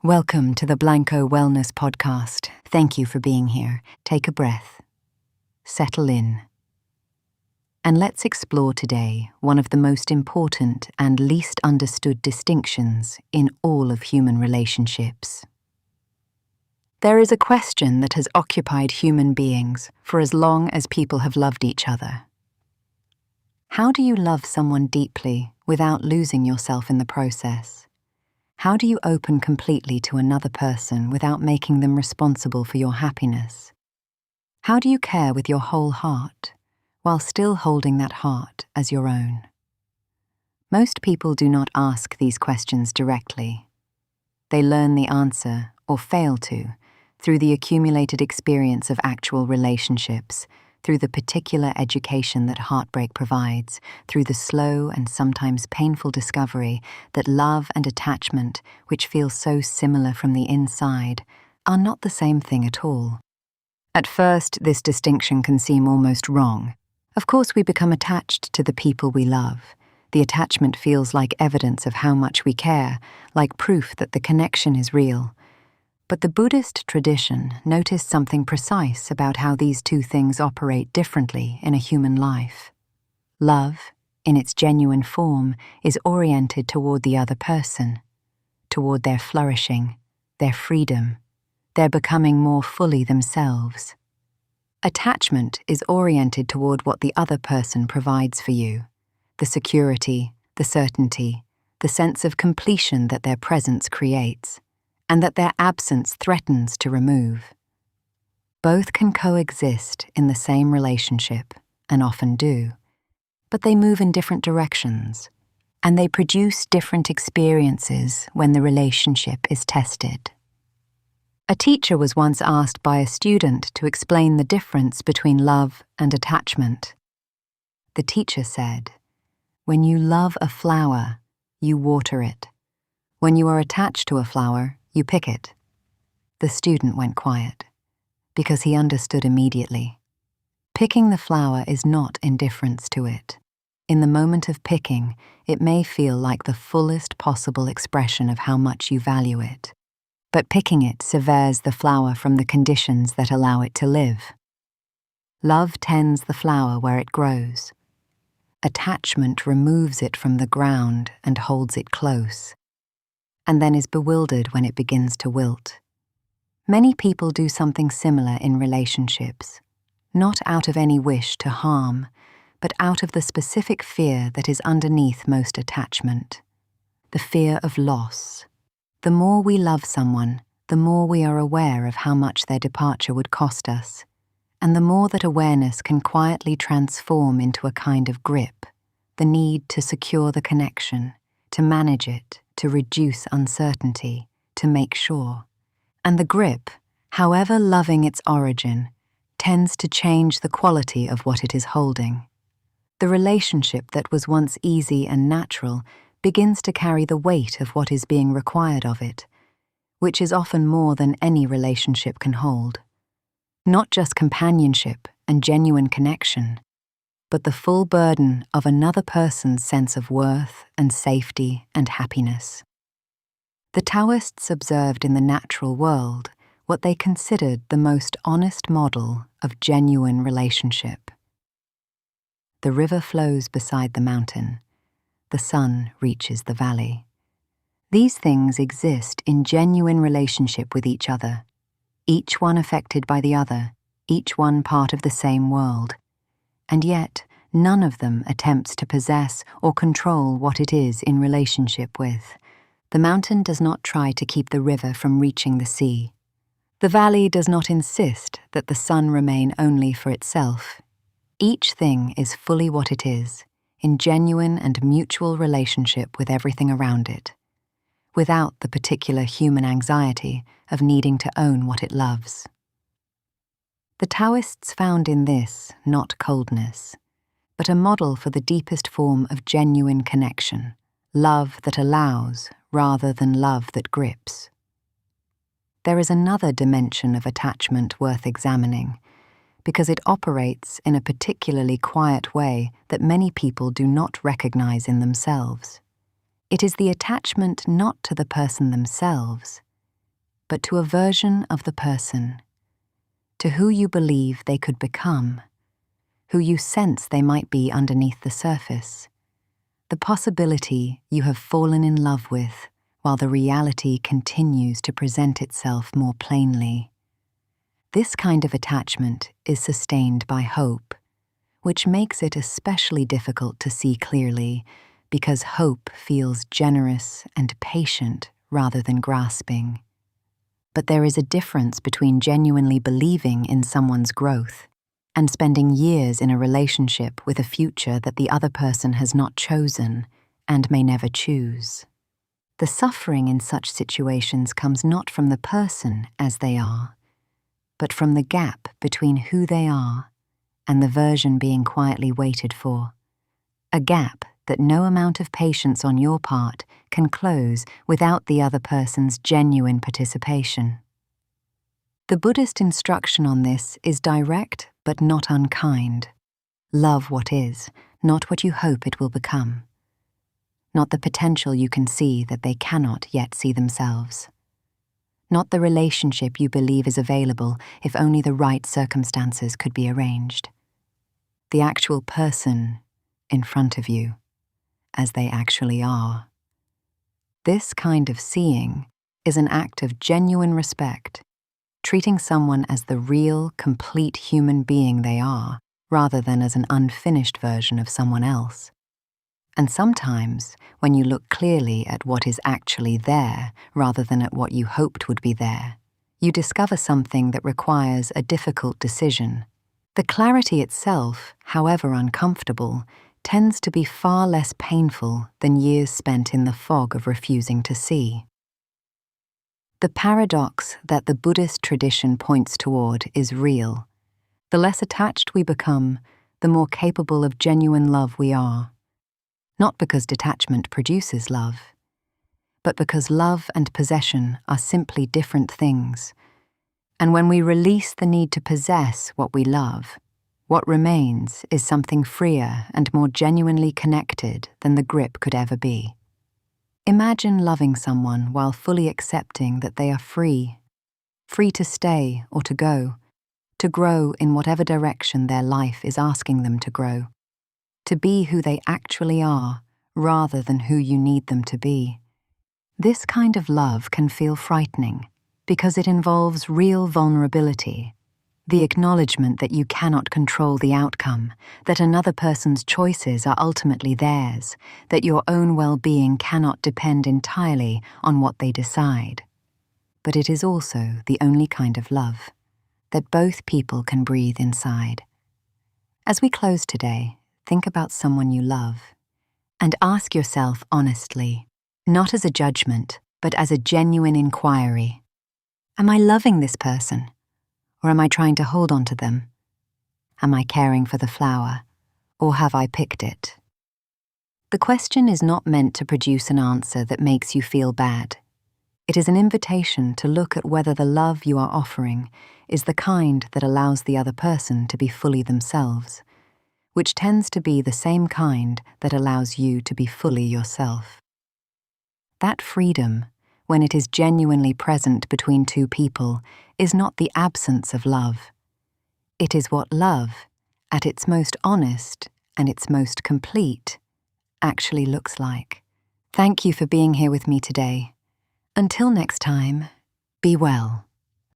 Welcome to the Blanco Wellness Podcast. Thank you for being here. Take a breath. Settle in. And let's explore today one of the most important and least understood distinctions in all of human relationships. There is a question that has occupied human beings for as long as people have loved each other. How do you love someone deeply without losing yourself in the process? How do you open completely to another person without making them responsible for your happiness? How do you care with your whole heart while still holding that heart as your own? Most people do not ask these questions directly. They learn the answer, or fail to, through the accumulated experience of actual relationships, through the particular education that heartbreak provides, through the slow and sometimes painful discovery that love and attachment, which feel so similar from the inside, are not the same thing at all. At first, this distinction can seem almost wrong. Of course, we become attached to the people we love. The attachment feels like evidence of how much we care, like proof that the connection is real. But the Buddhist tradition noticed something precise about how these two things operate differently in a human life. Love, in its genuine form, is oriented toward the other person, toward their flourishing, their freedom, their becoming more fully themselves. Attachment is oriented toward what the other person provides for you, the security, the certainty, the sense of completion that their presence creates, and that their absence threatens to remove. Both can coexist in the same relationship, and often do, but they move in different directions, and they produce different experiences when the relationship is tested. A teacher was once asked by a student to explain the difference between love and attachment. The teacher said, "When you love a flower, you water it. When you are attached to a flower, you pick it." The student went quiet, because he understood immediately. Picking the flower is not indifference to it. In the moment of picking, it may feel like the fullest possible expression of how much you value it. But picking it severs the flower from the conditions that allow it to live. Love tends the flower where it grows. Attachment removes it from the ground and holds it close, and then is bewildered when it begins to wilt. Many people do something similar in relationships, not out of any wish to harm, but out of the specific fear that is underneath most attachment, the fear of loss. The more we love someone, the more we are aware of how much their departure would cost us, and the more that awareness can quietly transform into a kind of grip, the need to secure the connection, to manage it, to reduce uncertainty, to make sure. And the grip, however loving its origin, tends to change the quality of what it is holding. The relationship that was once easy and natural begins to carry the weight of what is being required of it, which is often more than any relationship can hold. Not just companionship and genuine connection, but the full burden of another person's sense of worth and safety and happiness. The Taoists observed in the natural world what they considered the most honest model of genuine relationship. The river flows beside the mountain. The sun reaches the valley. These things exist in genuine relationship with each other, each one affected by the other, each one part of the same world. And yet, none of them attempts to possess or control what it is in relationship with. The mountain does not try to keep the river from reaching the sea. The valley does not insist that the sun remain only for itself. Each thing is fully what it is, in genuine and mutual relationship with everything around it, without the particular human anxiety of needing to own what it loves. The Taoists found in this not coldness, but a model for the deepest form of genuine connection, love that allows rather than love that grips. There is another dimension of attachment worth examining, because it operates in a particularly quiet way that many people do not recognize in themselves. It is the attachment not to the person themselves, but to a version of the person, to who you believe they could become, who you sense they might be underneath the surface, the possibility you have fallen in love with while the reality continues to present itself more plainly. This kind of attachment is sustained by hope, which makes it especially difficult to see clearly because hope feels generous and patient rather than grasping. But there is a difference between genuinely believing in someone's growth and spending years in a relationship with a future that the other person has not chosen and may never choose. The suffering in such situations comes not from the person as they are, but from the gap between who they are and the version being quietly waited for. A gap that no amount of patience on your part can close without the other person's genuine participation. The Buddhist instruction on this is direct but not unkind. Love what is, not what you hope it will become. Not the potential you can see that they cannot yet see themselves. Not the relationship you believe is available if only the right circumstances could be arranged. The actual person in front of you, as they actually are. This kind of seeing is an act of genuine respect, treating someone as the real, complete human being they are, rather than as an unfinished version of someone else. And sometimes, when you look clearly at what is actually there, rather than at what you hoped would be there, you discover something that requires a difficult decision. The clarity itself, however uncomfortable, tends to be far less painful than years spent in the fog of refusing to see. The paradox that the Buddhist tradition points toward is real. The less attached we become, the more capable of genuine love we are. Not because detachment produces love, but because love and possession are simply different things. And when we release the need to possess what we love, what remains is something freer and more genuinely connected than the grip could ever be. Imagine loving someone while fully accepting that they are free to stay or to grow in whatever direction their life is asking them to grow, to be who they actually are rather than who you need them to be. This kind of love can feel frightening because it involves real vulnerability. The acknowledgement that you cannot control the outcome, that another person's choices are ultimately theirs, that your own well-being cannot depend entirely on what they decide. But it is also the only kind of love that both people can breathe inside. As we close today, think about someone you love and ask yourself honestly, not as a judgment, but as a genuine inquiry. Am I loving this person? Or am I trying to hold on to them? Am I caring for the flower, or have I picked it? The question is not meant to produce an answer that makes you feel bad. It is an invitation to look at whether the love you are offering is the kind that allows the other person to be fully themselves, which tends to be the same kind that allows you to be fully yourself. That freedom, when it is genuinely present between two people, is not the absence of love. It is what love, at its most honest and its most complete, actually looks like. Thank you for being here with me today. Until next time, be well.